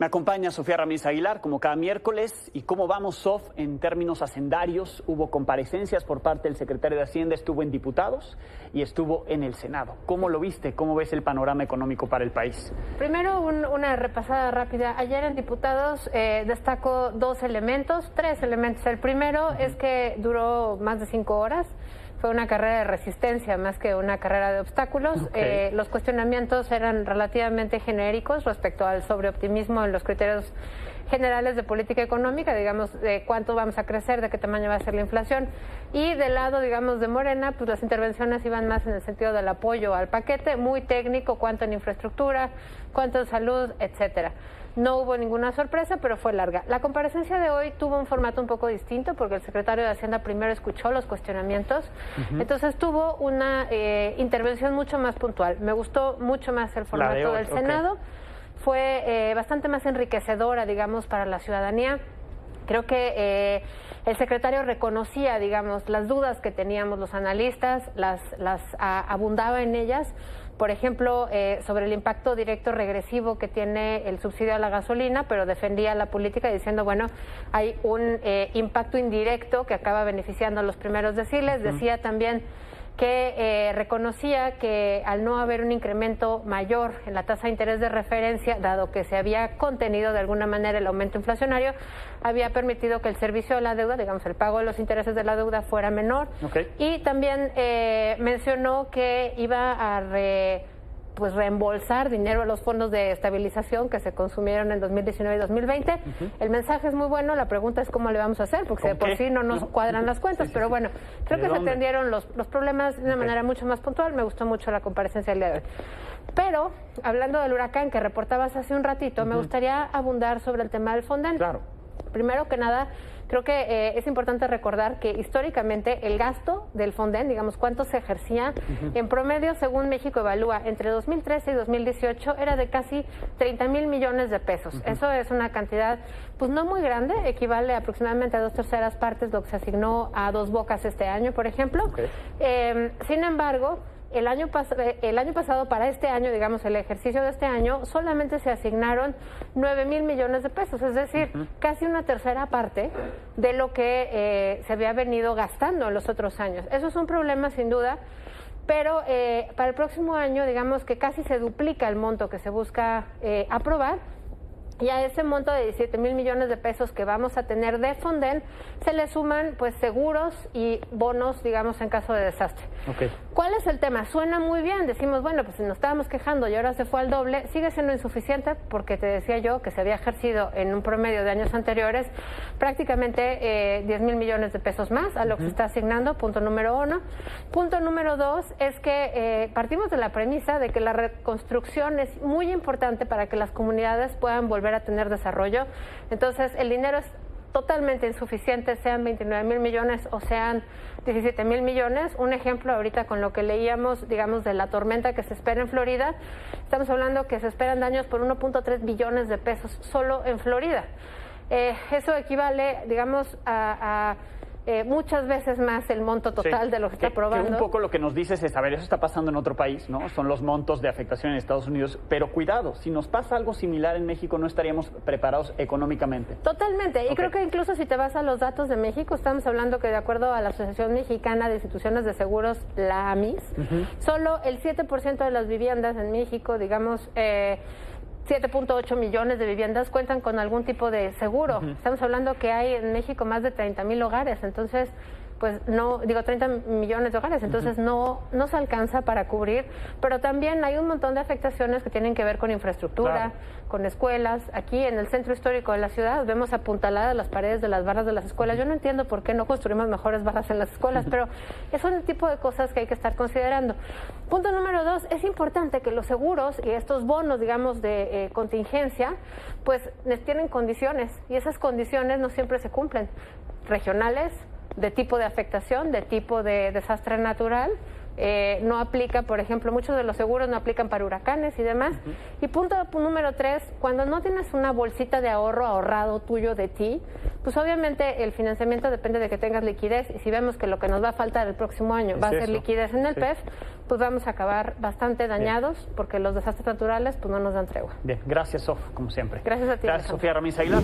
Me acompaña Sofía Ramírez Aguilar, como cada miércoles. ¿Y cómo vamos, Sof, en términos hacendarios? Hubo comparecencias por parte del secretario de Hacienda, estuvo en diputados y estuvo en el Senado. ¿Cómo lo viste? ¿Cómo ves el panorama económico para el país? Primero, una repasada rápida. Ayer en diputados destaco tres elementos. El primero es que duró más de 5 horas. Fue una carrera de resistencia más que una carrera de obstáculos. Los cuestionamientos eran relativamente genéricos respecto al sobreoptimismo en los criterios generales de política económica, digamos, de cuánto vamos a crecer, de qué tamaño va a ser la inflación. Y del lado, digamos, de Morena, pues las intervenciones iban más en el sentido del apoyo al paquete, muy técnico, cuánto en infraestructura, cuánto en salud, etcétera. No hubo ninguna sorpresa, pero fue larga. La comparecencia de hoy tuvo un formato un poco distinto porque el secretario de Hacienda primero escuchó los cuestionamientos, entonces tuvo una intervención mucho más puntual. Me gustó mucho más el formato del Senado, fue bastante más enriquecedora, digamos, para la ciudadanía. Creo que el secretario reconocía, digamos, las dudas que teníamos los analistas, abundaba en ellas. Por ejemplo, sobre el impacto directo regresivo que tiene el subsidio a la gasolina, pero defendía la política diciendo, bueno, hay un impacto indirecto que acaba beneficiando a los primeros deciles. Decía también que reconocía que al no haber un incremento mayor en la tasa de interés de referencia, dado que se había contenido de alguna manera el aumento inflacionario, había permitido que el servicio de la deuda, digamos, el pago de los intereses de la deuda fuera menor. Y también mencionó que iba a reembolsar dinero a los fondos de estabilización que se consumieron en 2019 y 2020. El mensaje es muy bueno, la pregunta es cómo le vamos a hacer, porque de por sí no nos cuadran las cuentas, pero bueno, creo que se atendieron los problemas de una manera mucho más puntual. Me gustó mucho la comparecencia del día de hoy. Pero, hablando del huracán que reportabas hace un ratito, me gustaría abundar sobre el tema del Fonden. Claro. Primero que nada, creo que es importante recordar que históricamente el gasto del Fonden, digamos, cuánto se ejercía, en promedio, según México Evalúa, entre 2013 y 2018, era de casi 30,000 millones de pesos. Eso es una cantidad, pues no muy grande, equivale aproximadamente a 2/3 partes de lo que se asignó a Dos Bocas este año, por ejemplo. Sin embargo, el año pasado, para este año, digamos, el ejercicio de este año, solamente se asignaron 9,000 millones de pesos, es decir, casi una tercera parte de lo que se había venido gastando en los otros años. Eso es un problema, sin duda, pero para el próximo año, digamos que casi se duplica el monto que se busca aprobar. Y a ese monto de 17,000 millones de pesos que vamos a tener de Fonden, se le suman pues seguros y bonos, digamos, en caso de desastre. ¿Cuál es el tema? Suena muy bien, decimos, bueno, pues nos estábamos quejando y ahora se fue al doble. Sigue siendo insuficiente porque te decía yo que se había ejercido en un promedio de años anteriores prácticamente 10,000 millones de pesos más a lo que se está asignando, punto número 1. Punto número 2 es que partimos de la premisa de que la reconstrucción es muy importante para que las comunidades puedan volver a tener desarrollo. Entonces, el dinero es totalmente insuficiente, sean 29,000 millones o sean 17,000 millones. Un ejemplo ahorita con lo que leíamos, digamos, de la tormenta que se espera en Florida, estamos hablando que se esperan daños por 1.3 billones de pesos solo en Florida. Eso equivale, digamos, a muchas veces más el monto total de lo que está aprobando. Que un poco lo que nos dices es, a ver, eso está pasando en otro país, ¿no? Son los montos de afectación en Estados Unidos, pero cuidado, si nos pasa algo similar en México, no estaríamos preparados económicamente. Totalmente, y creo que incluso si te vas a los datos de México, estamos hablando que de acuerdo a la Asociación Mexicana de Instituciones de Seguros, la AMIS, solo el 7% de las viviendas en México, digamos, 7.8 millones de viviendas cuentan con algún tipo de seguro. Estamos hablando que hay en México más de 30,000 hogares, entonces, pues no, digo 30 millones de hogares, entonces no se alcanza para cubrir, pero también hay un montón de afectaciones que tienen que ver con infraestructura, con escuelas. Aquí en el centro histórico de la ciudad vemos apuntaladas las paredes de las barras de las escuelas. Yo no entiendo por qué no construimos mejores barras en las escuelas, pero es un tipo de cosas que hay que estar considerando. Punto número 2, es importante que los seguros y estos bonos, digamos, de contingencia, pues tienen condiciones, y esas condiciones no siempre se cumplen. Regionales, de tipo de afectación, de tipo de desastre natural, no aplica, por ejemplo, muchos de los seguros no aplican para huracanes y demás. Y punto número 3, cuando no tienes una bolsita de ahorro ahorrado tuyo de ti, pues obviamente el financiamiento depende de que tengas liquidez, y si vemos que lo que nos va a faltar el próximo año va a ser liquidez en el PEF, pues vamos a acabar bastante dañados, porque los desastres naturales pues no nos dan tregua. Bien, gracias, Sof, como siempre. Gracias a ti. Gracias, Sofía Ramírez Aguilar.